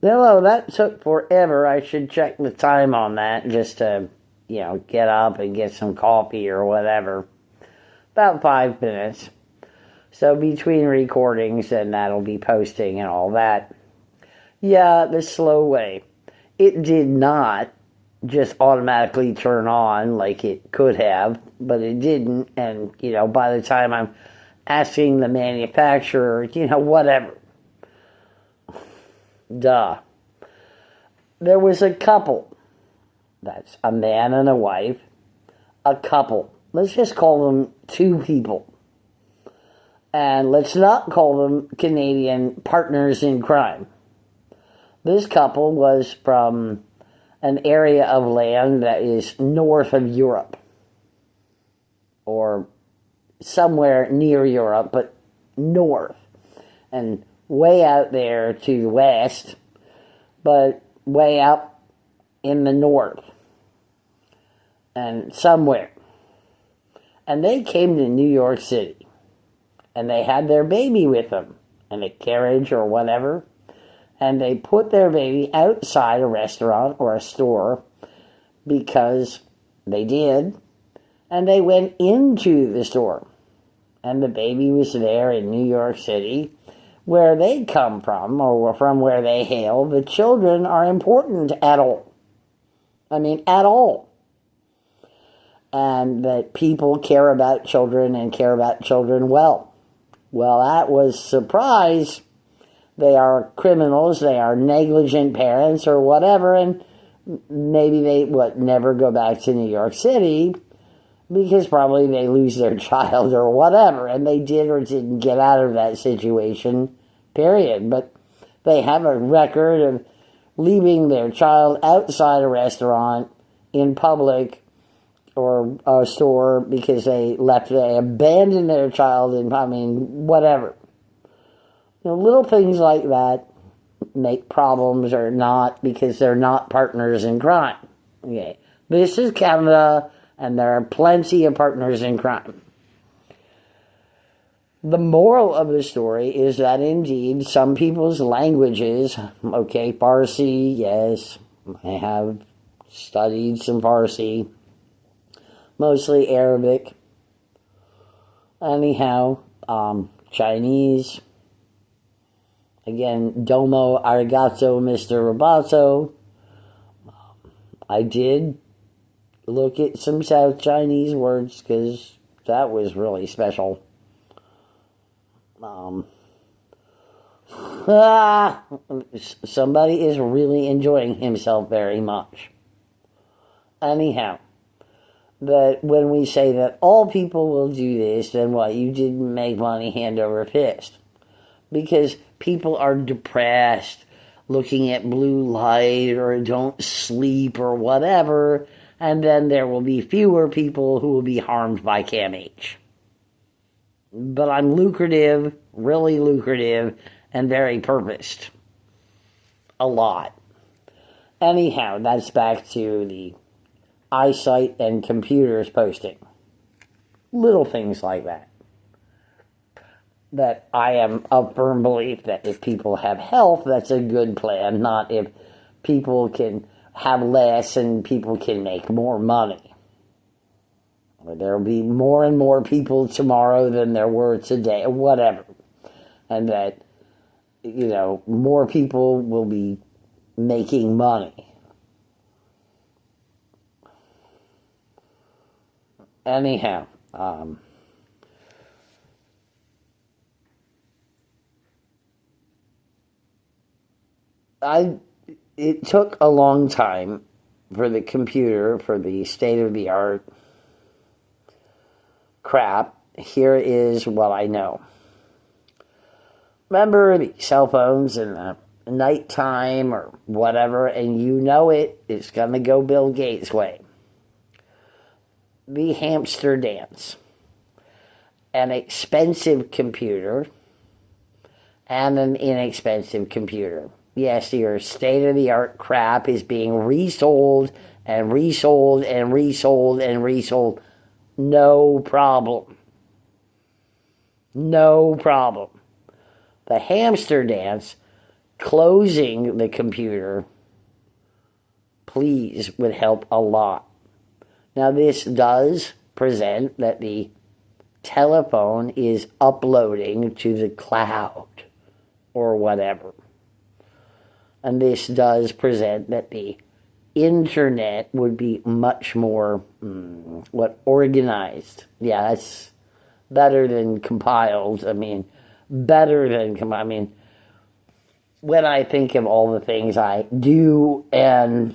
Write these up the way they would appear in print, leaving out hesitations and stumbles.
Hello, that took forever. I should check the time on that just to, get up and get some coffee or whatever. About 5 minutes. So between recordings and that'll be posting and all that. Yeah, the slow way. It did not just automatically turn on like it could have, but it didn't. And, by the time I'm asking the manufacturer, whatever. Duh. There was a couple. That's a man and a wife. A couple. Let's just call them two people. And let's not call them Canadian partners in crime. This couple was from an area of land that is north of Europe. Or somewhere near Europe, but north. And way out there to the west, but way up in the north. And somewhere. And they came to New York City. And they had their baby with them in a carriage or whatever. And they put their baby outside a restaurant or a store because they did. And they went into the store. And the baby was there in New York City, where they come from, or from where they hail. The children are important at all. I mean, at all. And that people care about children and care about children well. Well, that was surprise. They are criminals, they are negligent parents or whatever, and maybe they never go back to New York City because probably they lose their child or whatever, and they did or didn't get out of that situation, period. But they have a record of leaving their child outside a restaurant in public or a store because they abandoned their child in, whatever. Little things like that make problems or not because they're not partners in crime. Okay. This is Canada, and there are plenty of partners in crime. The moral of the story is that indeed some people's languages, Farsi, yes, I have studied some Farsi, mostly Arabic, anyhow, Chinese, again, domo arigato, Mr. Roboto. I did look at some South Chinese words because that was really special. Somebody is really enjoying himself very much. Anyhow, that when we say that all people will do this, then what? You didn't make money hand over fist. Because people are depressed, looking at blue light, or don't sleep, or whatever, and then there will be fewer people who will be harmed by CAMH. But I'm lucrative, really lucrative, and very purposed. A lot. Anyhow, that's back to the eyesight and computers posting. Little things like that. That I am of firm belief that if people have health, that's a good plan, not if people can have less and people can make more money. There will be more and more people tomorrow than there were today, whatever. And that, more people will be making money. Anyhow, it took a long time for the computer, for the state-of-the-art crap. Here is what I know. Remember the cell phones in the nighttime or whatever, and it's going to go Bill Gates' way. The hamster dance. An expensive computer and an inexpensive computer. Yes, your state-of-the-art crap is being resold and resold and resold and resold. No problem. No problem. The hamster dance closing the computer, please, would help a lot. Now, this does present that the telephone is uploading to the cloud or whatever. And this does present that the internet would be much more organized. Yeah, that's better than compiled. I mean, when I think of all the things I do and,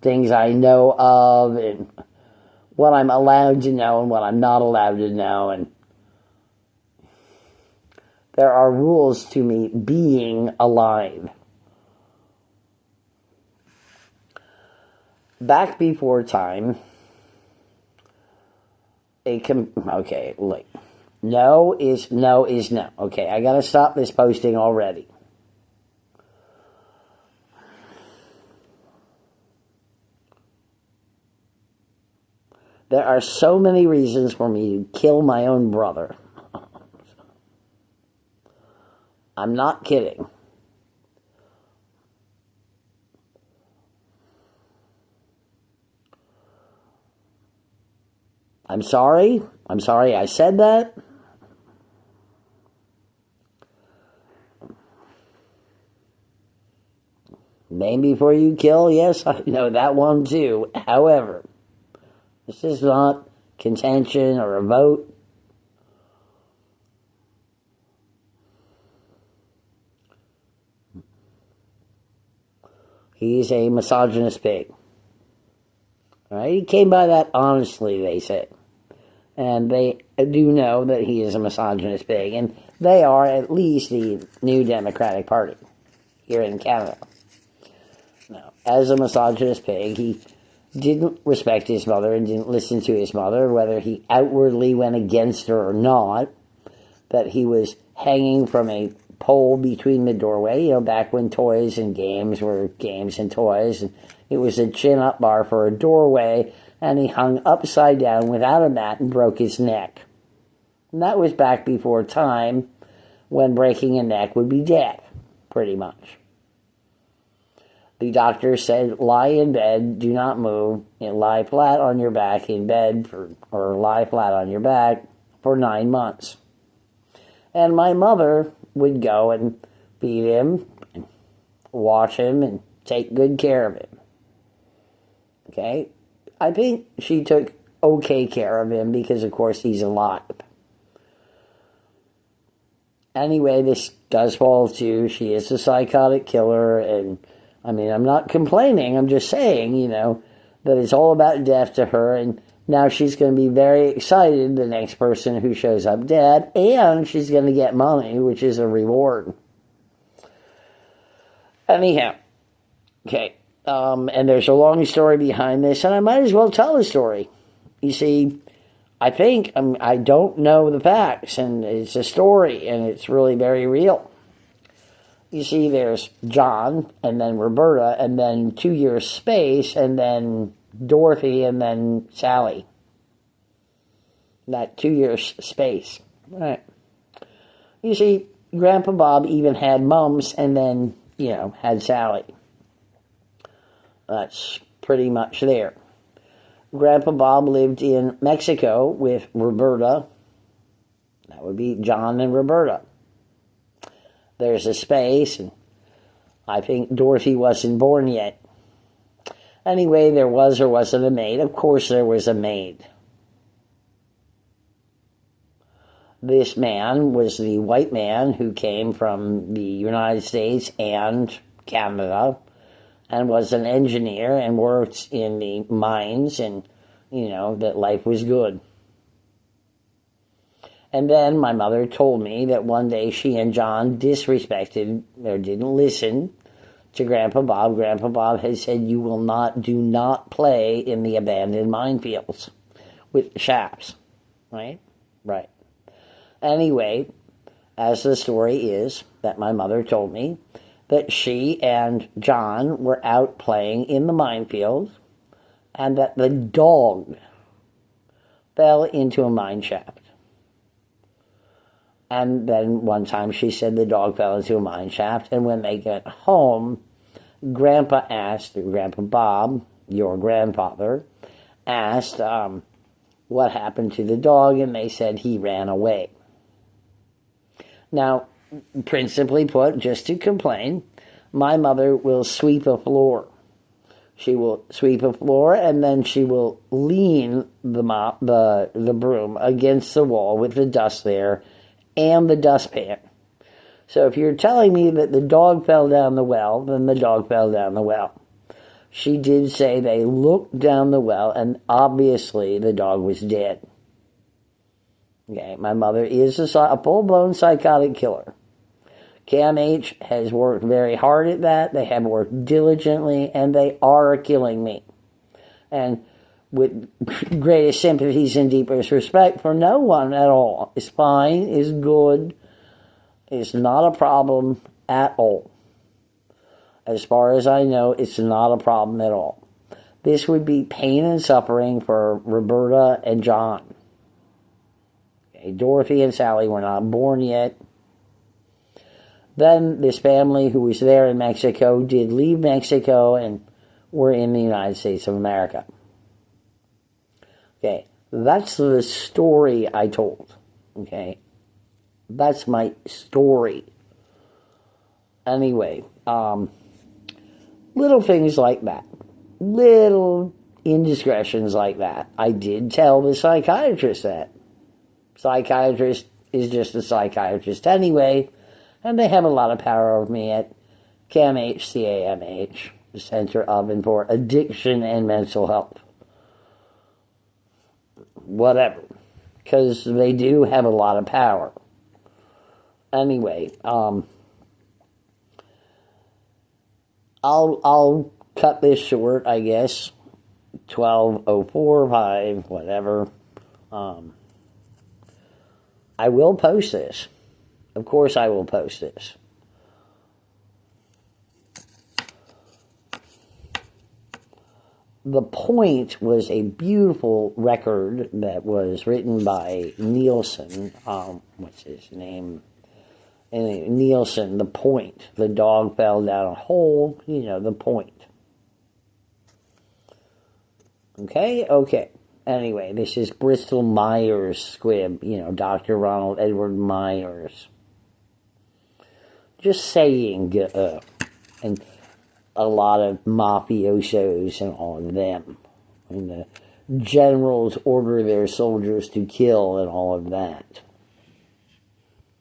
things I know of and what I'm allowed to know and what I'm not allowed to know, and there are rules to me being alive. Back before time, okay, look, no is no. Okay, I gotta stop this posting already. There are so many reasons for me to kill my own brother. I'm not kidding. I'm sorry I said that. Name before you kill, yes, I know that one too. However, this is not contention or a vote. He's a misogynist pig. All right? He came by that honestly, they said. And they do know that he is a misogynist pig. And they are at least the New Democratic Party here in Canada. Now, as a misogynist pig, he didn't respect his mother and didn't listen to his mother, whether he outwardly went against her or not, that he was hanging from a pole between the doorway, back when toys and games were games and toys, and it was a chin-up bar for a doorway, and he hung upside down without a mat and broke his neck. And that was back before time when breaking a neck would be death, pretty much. The doctor said, lie in bed, do not move, and lie flat on your back in bed, or lie flat on your back for 9 months. And my mother would go and feed him, and wash him, and take good care of him. Okay? I think she took okay care of him because, of course, he's alive. Anyway, this does fall to, she is a psychotic killer, and I'm not complaining, I'm just saying, that it's all about death to her, and now she's going to be very excited, the next person who shows up dead, and she's going to get money, which is a reward. Anyhow, okay, and there's a long story behind this, and I might as well tell the story. You see, I think, I don't know the facts, and it's a story, and it's really very real. You see, there's John, and then Roberta, and then 2 years space, and then Dorothy, and then Sally. That 2 years space. Right. You see, Grandpa Bob even had mums, and then, had Sally. That's pretty much there. Grandpa Bob lived in Mexico with Roberta. That would be John and Roberta. There's a space, and I think Dorothy wasn't born yet. Anyway, there was or wasn't a maid. Of course there was a maid. This man was the white man who came from the United States and Canada and was an engineer and worked in the mines, and, that life was good. And then my mother told me that one day she and John disrespected or didn't listen to Grandpa Bob. Grandpa Bob had said, do not play in the abandoned minefields with shafts. Right? Right. Anyway, as the story is that my mother told me, that she and John were out playing in the minefield, and that the dog fell into a mine shaft. And then one time she said the dog fell into a mine shaft, and when they got home, Grandpa Bob, your grandfather, asked what happened to the dog, and they said he ran away. Now, principally put, just to complain, my mother will sweep a floor. She will sweep a floor, and then she will lean the broom against the wall with the dust there and the dustpan. So if you're telling me that the dog fell down the well, then the dog fell down the well. She did say they looked down the well, and obviously the dog was dead. Okay, my mother is a full-blown psychotic killer. CAMH has worked very hard at that. They have worked diligently, and they are killing me. And with greatest sympathies and deepest respect for no one at all. It's fine, it's good, it's not a problem at all. As far as I know, it's not a problem at all. This would be pain and suffering for Roberta and John. Okay, Dorothy and Sally were not born yet. Then this family who was there in Mexico did leave Mexico and were in the United States of America. Okay, that's the story I told. Okay, that's my story. Anyway, little things like that. Little indiscretions like that. I did tell the psychiatrist that. Psychiatrist is just a psychiatrist anyway, and they have a lot of power over me at CAMH, CAMH, the Center of and for Addiction and Mental Health. Whatever. Because they do have a lot of power. Anyway, I'll cut this short, I guess. 12:04, 5, whatever. I will post this. Of course I will post this. The Point was a beautiful record that was written by Nielsen. What's his name? Nielsen, The Point. The dog fell down a hole, The Point. Okay. Anyway, this is Bristol Myers Squibb, Dr. Ronald Edward Myers. Just saying, and a lot of mafiosos and all of them. And the generals order their soldiers to kill and all of that.